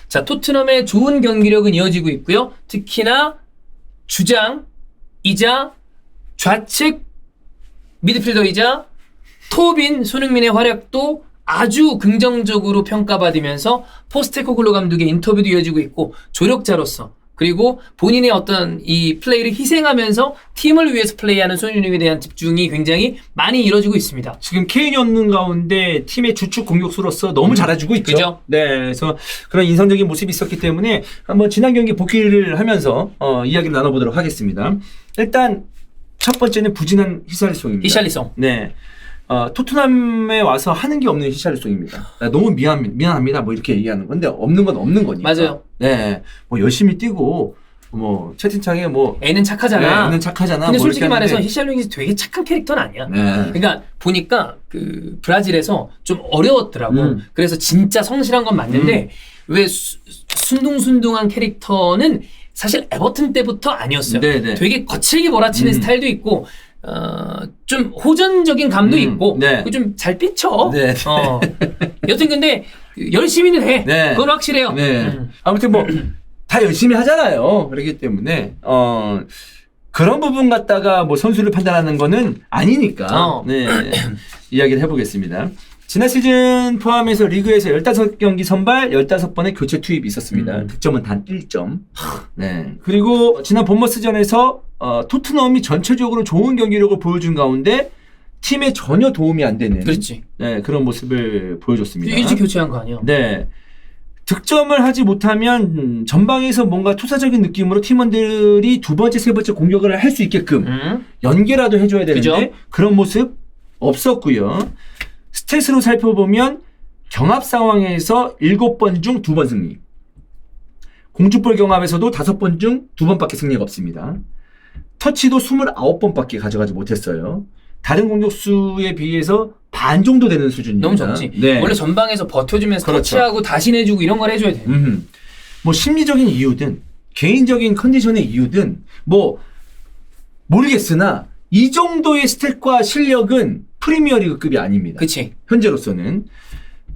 자, 토트넘의 좋은 경기력은 이어지고 있고요. 특히나 주장이자 좌측 미드필더이자 톱인 손흥민의 활약도 아주 긍정적으로 평가받으면서 포스테코글루 감독의 인터뷰도 이어지고 있고, 조력자로서 그리고 본인의 어떤 이 플레이를 희생하면서 팀을 위해서 플레이하는 손흥민에 대한 집중이 굉장히 많이 이루어지고 있습니다. 지금 케인이 없는 가운데 팀의 주축 공격수로서 너무 잘해주고 있죠. 그죠? 네, 그래서 그런 인상적인 모습이 있었기 때문에 한번 지난 경기 복귀를 하면서 이야기를 나눠보도록 하겠습니다. 일단 첫 번째는 부진한 히샬리송입니다. 히샬리송. 네. 토트넘에 와서 하는 게 없는 히샬리송입니다. 너무 미안합니다. 뭐 이렇게 얘기하는 건데 없는 건 없는 거니까. 맞아요. 네. 뭐 열심히 뛰고 뭐 채팅창에 뭐 애는 착하잖아. 네, 애는 착하잖아. 근데 뭐 솔직히 이렇게 말해서 하는데. 히샬리송이 되게 착한 캐릭터는 아니야. 네. 그러니까 보니까 그 브라질에서 좀 어려웠더라고. 그래서 진짜 성실한 건 맞는데 왜 순둥순둥한 캐릭터는 사실 에버튼 때부터 아니었어요. 네네. 되게 거칠게 몰아치는 스타일도 있고 좀 호전적인 감도 있고 네. 좀 잘 삐쳐. 네. 여튼 근데 열심히는 해. 네. 그건 확실해요. 네. 아무튼 뭐 다 열심히 하잖아요. 그렇기 때문에 그런 부분 갖다가 뭐 선수를 판단하는 거는 아니니까. 네. 이야기를 해보겠습니다. 지난 시즌 포함해서 리그에서 15경기 선발 15번의 교체 투입이 있었습니다. 득점은 단 1점. 네. 그리고 지난 본머스전에서 토트넘이 전체적으로 좋은 경기력을 보여준 가운데 팀에 전혀 도움이 안 되는 그렇지. 네, 그런 모습을 보여줬습니다. 일찍 교체한 거 아니야? 네. 득점을 하지 못하면 전방에서 뭔가 투사적인 느낌으로 팀원들이 두 번째, 세 번째 공격을 할 수 있게끔 연계라도 해줘야 되는데 그죠? 그런 모습 없었고요. 스탯으로 살펴보면 경합 상황에서 7번 중 2번 승리. 공주볼 경합에서도 5번 중 2번밖에 승리가 없습니다. 터치도 29번밖에 가져가지 못했어요. 다른 공격수에 비해서 반 정도 되는 수준입니다. 너무 적지. 네. 원래 전방에서 버텨주면서 그렇죠. 터치하고 다시 내주고 이런 걸 해줘야 돼. 뭐 심리적인 이유든 개인적인 컨디션의 이유든 뭐 모르겠으나 이 정도의 스탯과 실력은 프리미어리그급이 아닙니다. 그치. 현재로서는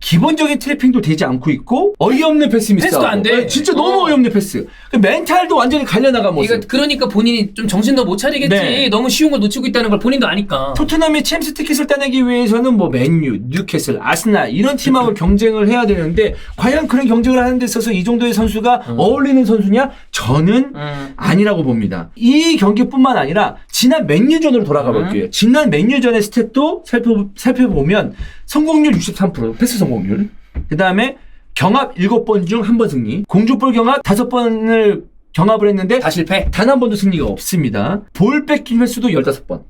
기본적인 트래핑도 되지 않고 있고 어이없는 패스 미스하고 패스도 안 돼. 진짜 너무 어이없는 패스. 멘탈도 완전히 갈려나간 모습. 그러니까 본인이 좀 정신도 못 차리겠지. 네. 너무 쉬운 걸 놓치고 있다는 걸 본인도 아니까. 토트넘이 챔스 티켓을 따내기 위해서는 뭐 맨유, 뉴캐슬, 아스날 이런 팀하고 경쟁을 해야 되는데 과연 그런 경쟁을 하는 데 있어서 이 정도의 선수가 어울리는 선수냐? 저는 아니라고 봅니다. 이 경기뿐만 아니라 지난 맨유전으로 돌아가 볼게요. 지난 맨유전의 스탯도 살펴보면 성공률 63%, 패스 성공률. 그 다음에 경합 7번 중 1번 승리. 공주볼 경합 5번을 경합을 했는데 다 실패. 단 한 번도 승리가 없습니다. 볼 뺏긴 횟수도 15번.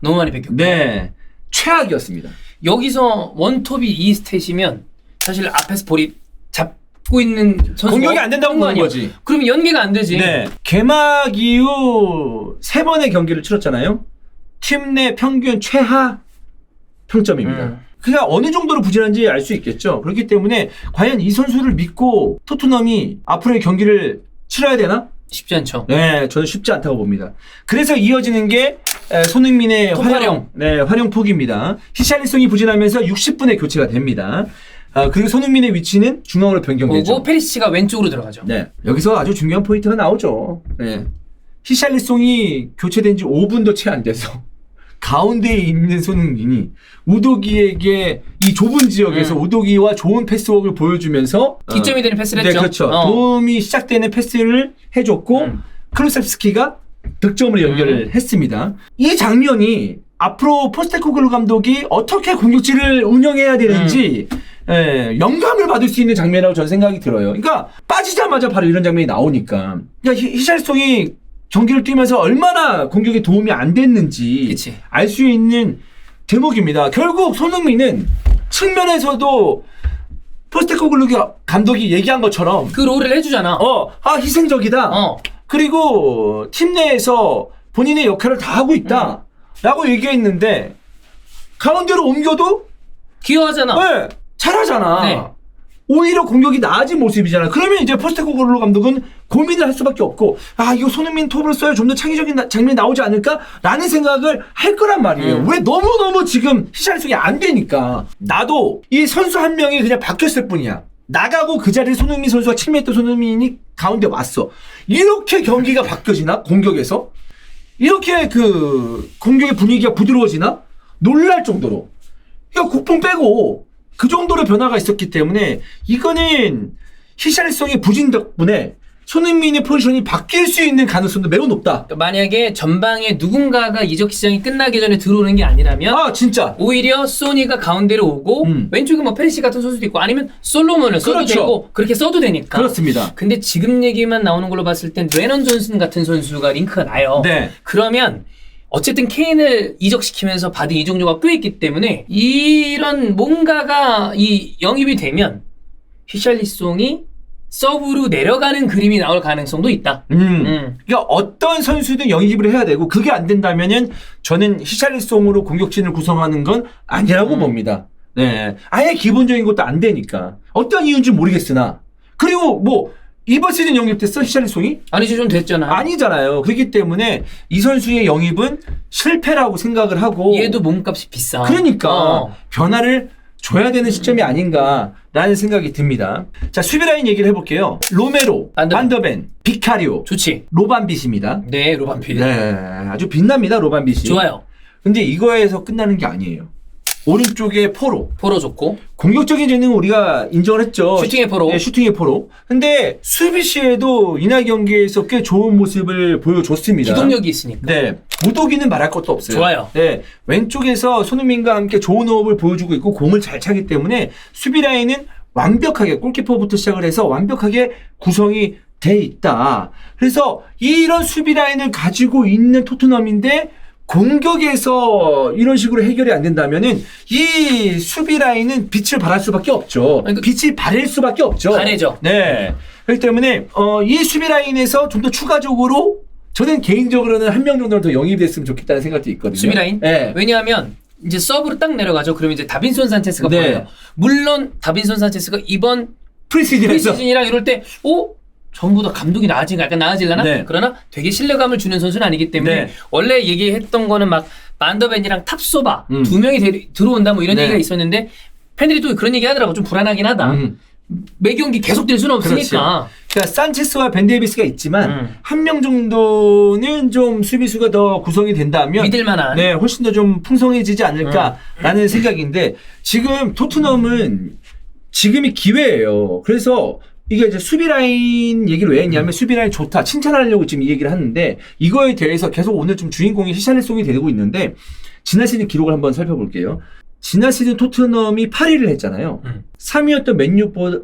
너무 많이 뺏겼고. 네. 최악이었습니다. 여기서 원톱이 이 스탯이면 사실 앞에서 볼이 잡고 있는 선수가 공격이 안 된다고 없는 거 보는 아니야. 거지. 그러면 연계가 안 되지. 네. 개막 이후 3번의 경기를 치렀잖아요. 팀 내 평균 최하 평점입니다. 그냥 어느 정도로 부진한지 알 수 있겠죠. 그렇기 때문에 과연 이 선수를 믿고 토트넘이 앞으로의 경기를 치러야 되나? 쉽지 않죠. 네, 저는 쉽지 않다고 봅니다. 그래서 이어지는 게 손흥민의 활용. 네, 활용폭입니다. 히샬리송이 부진하면서 60분에 교체가 됩니다. 그리고 손흥민의 위치는 중앙으로 변경되죠. 그리고 페리시치가 왼쪽으로 들어가죠. 네, 여기서 아주 중요한 포인트가 나오죠. 네. 히샬리송이 교체된 지 5분도 채 안 돼서 가운데에 있는 손흥민이 우도기에게 이 좁은 지역에서 우도기와 좋은 패스워크를 보여주면서 기점이 되는 패스를 했죠. 네, 그렇죠. 도움이 시작되는 패스를 해줬고 클루셉스키가 득점으로 연결을 했습니다. 이 장면이 앞으로 포스테코글루 감독이 어떻게 공격진을 운영해야 되는지 영감을 받을 수 있는 장면이라고 저는 생각이 들어요. 그러니까 빠지자마자 바로 이런 장면이 나오니까 그러니까 히샬리송이 경기를 뛰면서 얼마나 공격에 도움이 안 됐는지 알 수 있는 대목입니다. 결국 손흥민은 측면에서도 포스테코글루 감독이 얘기한 것처럼 그 롤을 해주잖아. 희생적이다. 그리고 팀 내에서 본인의 역할을 다 하고 있다. 라고 얘기했는데 가운데로 옮겨도 기여하잖아. 네, 잘하잖아. 네. 오히려 공격이 나아진 모습이잖아. 그러면 이제 포스테코글루 감독은 고민을 할 수밖에 없고, 아, 이거 손흥민 톱으로 써야 좀 더 창의적인 장면이 나오지 않을까라는 생각을 할 거란 말이에요. 왜 너무너무 지금 히샬리송이 안 되니까. 나도 이 선수 한 명이 그냥 바뀌었을 뿐이야. 나가고 그 자리에 손흥민 선수가 침미했던 손흥민이 가운데 왔어. 이렇게 경기가 바뀌어지나? 공격에서? 이렇게 그 공격의 분위기가 부드러워지나? 놀랄 정도로. 이거 국뽕 빼고 그 정도로 변화가 있었기 때문에 이거는 히샬리송의 부진 덕분에 손흥민의 포지션이 바뀔 수 있는 가능성도 매우 높다. 그러니까 만약에 전방에 누군가가 이적 시장이 끝나기 전에 들어오는 게 아니라면 아, 진짜. 오히려 소니가 가운데로 오고 왼쪽에 뭐 페리시 같은 선수도 있고 아니면 솔로몬을 써도 그렇죠. 되고 그렇게 써도 되니까. 그렇습니다. 근데 지금 얘기만 나오는 걸로 봤을 땐 레넌 존슨 같은 선수가 링크가 나요. 네. 그러면 어쨌든 케인을 이적시키면서 받은 이적료가 꽤 있기 때문에 이런 뭔가가 이 영입이 되면 히샬리송이 서브로 내려가는 그림이 나올 가능성도 있다. 그러니까 어떤 선수든 영입을 해야 되고 그게 안 된다면은 저는 히샬리송으로 공격진을 구성하는 건 아니라고 봅니다. 네, 아예 기본적인 것도 안 되니까 어떤 이유인지 모르겠으나 그리고 뭐 이번 시즌 영입됐어 히샬리송이? 아니지 좀 됐잖아. 아니잖아요. 그렇기 때문에 이 선수의 영입은 실패라고 생각을 하고 얘도 몸값이 비싸. 그러니까 변화를 줘야 되는 시점이 아닌가라는 생각이 듭니다. 자, 수비라인 얘기를 해볼게요. 로메로, 반더벤, 비카리오, 좋지. 로반빗입니다. 네, 로반핏. 네, 아주 빛납니다, 로반빗이. 좋아요. 근데 이거에서 끝나는 게 아니에요. 오른쪽에 포로. 포로 좋고. 공격적인 재능은 우리가 인정을 했죠. 슈팅의 포로. 네, 슈팅의 포로. 근데 수비 시에도 이날 경기에서 꽤 좋은 모습을 보여줬습니다. 기동력이 있으니까. 네. 무더기는 말할 것도 없어요. 좋아요. 네. 왼쪽에서 손흥민과 함께 좋은 호흡을 보여주고 있고 공을 잘 차기 때문에 수비 라인은 완벽하게 골키퍼부터 시작을 해서 완벽하게 구성이 돼 있다. 그래서 이런 수비 라인을 가지고 있는 토트넘인데 공격에서 이런 식으로 해결이 안 된다면은 이 수비 라인은 빛을 발할 수밖에 없죠. 그러니까 빛이 바랄 수밖에 없죠. 바래죠. 네. 그렇기 때문에 이 수비 라인에서 좀 더 추가적으로 저는 개인적으로는 한 명 정도는 더 영입이 됐으면 좋겠다는 생각도 있거든요. 수비 라인? 네. 왜냐하면 이제 서브로 딱 내려가죠. 그러면 이제 다빈손 산체스가 네. 보여요. 물론 다빈손 산체스가 이번 프리시즌에서 프리시즌이랑 이럴 때 전부 다 감독이 나아진가 약간 나아질라나? 네. 그러나 되게 신뢰감을 주는 선수는 아니기 때문에 네. 원래 얘기했던 거는 막 반더벤이랑 탑소바 두 명이 들어온다 뭐 이런 네. 얘기가 있었는데 팬들이 또 그런 얘기 하더라고. 좀 불안하긴 하다. 매 경기 계속 될 수는 없으니까. 그러니까 산체스와 벤 데이비스가 있지만 한 명 정도는 좀 수비수가 더 구성이 된다면 믿을만한. 네, 훨씬 더 좀 풍성해지지 않을까라는 생각인데 지금 토트넘은 지금이 기회예요. 그래서 이게 이제 수비 라인 얘기를 왜 했냐면 수비 라인 좋다 칭찬하려고 지금 이 얘기를 하는데 이거에 대해서 계속 오늘 좀 주인공이 히샬리송이 되고 있는데 지난 시즌 기록을 한번 살펴볼게요. 지난 시즌 토트넘이 8위를 했잖아요. 3위였던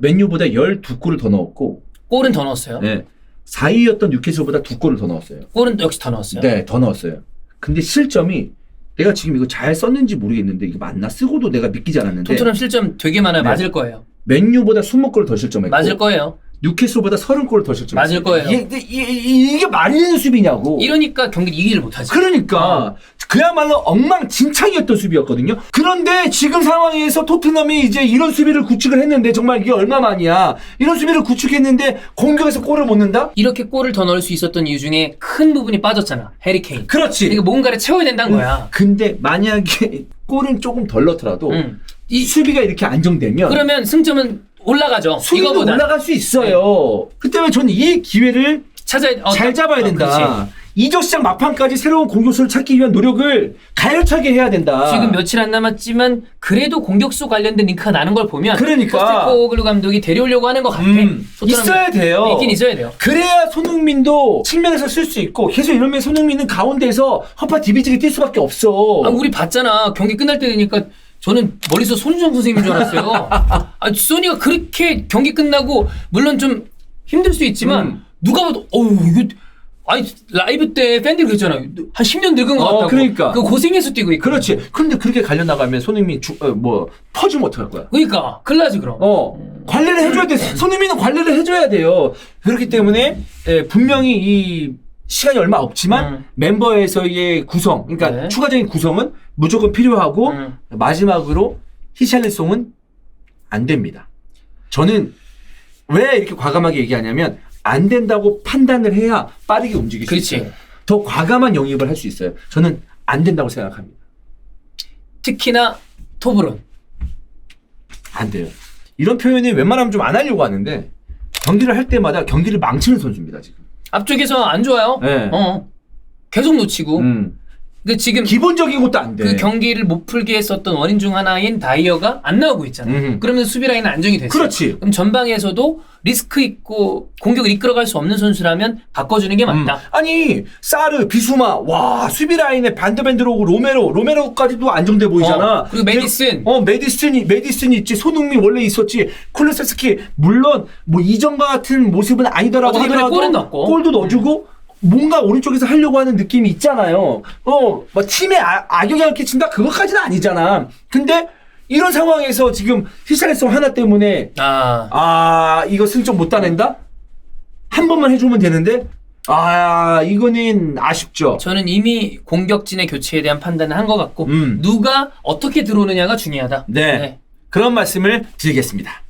맨유보다 12골을 더 넣었고 골은 더 넣었어요. 네. 4위였던 뉴캐슬보다 2골을 더 넣었어요. 골은 역시 더 넣었어요. 네, 더 넣었어요. 근데 실점이 내가 지금 이거 잘 썼는지 모르겠는데 이거 맞나? 쓰고도 내가 믿기지 않았는데 토트넘 실점 되게 많아요. 네. 맞을 거예요. 맨유보다 20골을 더 실점했고 맞을 거예요. 뉴캐슬보다 30골을 더 실점했고 맞을 거예요. 이게 말이 되는 수비냐고. 이러니까 경기를 이기질 못하지. 그러니까 그야말로 엉망진창이었던 수비였거든요. 그런데 지금 상황에서 토트넘이 이제 이런 수비를 구축을 했는데 정말 이게 얼마만이야. 이런 수비를 구축했는데 공격에서 골을 못 넣는다? 이렇게 골을 더 넣을 수 있었던 이유 중에 큰 부분이 빠졌잖아. 해리 케인. 그렇지. 그러니까 뭔가를 채워야 된다는 거야. 근데 만약에 골은 조금 덜 넣더라도 이 수비가 이렇게 안정되면 그러면 승점은 올라가죠. 수비도 이거보다. 올라갈 수 있어요. 그 때문에 저는 이 기회를 잘 잡아야 된다. 그렇지. 이적 시장 막판까지 새로운 공격수를 찾기 위한 노력을 가열차게 해야 된다. 지금 며칠 안 남았지만 그래도 공격수 관련된 링크가 나는 걸 보면 그러니까. 포스테코글루 감독이 데려오려고 하는 것 같아. 있어야 돼요. 있긴 있어야 돼요. 그래야 손흥민도 측면에서 쓸 수 있고 계속 이러면 손흥민은 가운데에서 허파 디비지게 뛸 수밖에 없어. 우리 봤잖아. 경기 끝날 때 되니까 저는 머릿속 손흥정 선생님인 줄 알았어요. 소니가 그렇게 경기 끝나고 물론 좀 힘들 수 있지만 누가 봐도 이거 라이브 때 팬들이 그랬잖아. 한 10년 늙은 것 같다고. 그러니까. 그 고생해서 뛰고 있고. 그렇지. 근데 그렇게 갈려 나가면 손흥민 퍼주면 어떡할 거야? 그러니까 큰일 나지 그럼. 관리를 해줘야 돼. 손흥민은 관리를 해줘야 돼요. 그렇기 때문에 분명히 이 시간이 얼마 없지만 멤버에서의 구성, 그러니까 네. 추가적인 구성은 무조건 필요하고 마지막으로 히샬리송은 안 됩니다. 저는 왜 이렇게 과감하게 얘기하냐면 안 된다고 판단을 해야 빠르게 움직일 수 그렇지. 있어요. 더 과감한 영입을 할 수 있어요. 저는 안 된다고 생각합니다. 특히나 토브론. 안 돼요. 이런 표현이 웬만하면 좀 안 하려고 하는데 경기를 할 때마다 경기를 망치는 선수입니다. 지금. 앞쪽에서 안 좋아요. 네. 계속 놓치고. 근데 지금 기본적인 것도 안 돼. 그 경기를 못 풀게 했었던 원인 중 하나인 다이어가 안 나오고 있잖아. 그러면 수비 라인은 안정이 됐어. 그렇지. 그럼 전방에서도 리스크 있고 공격을 이끌어갈 수 없는 선수라면 바꿔주는 게 맞다. 아니 사르, 비수마, 와 수비 라인에 반더벤드로 오고 로메로까지도 안정돼 보이잖아. 그리고 메디슨. 메디슨이 있지. 손흥민 원래 있었지. 쿨루세스키 물론 뭐 이전과 같은 모습은 아니더라고 어제 이번에 하더라도 골은 넣었고. 골도 넣어주고. 뭔가 오른쪽에서 하려고 하는 느낌이 있잖아요. 뭐 팀에 악영향을 끼친다 그것까지는 아니잖아. 근데 이런 상황에서 지금 히샬리송 하나 때문에 이거 승점 못 따낸다? 한 번만 해주면 되는데 이거는 아쉽죠. 저는 이미 공격진의 교체에 대한 판단을 한 것 같고 음. 누가 어떻게 들어오느냐가 중요하다. 네. 그런 말씀을 드리겠습니다.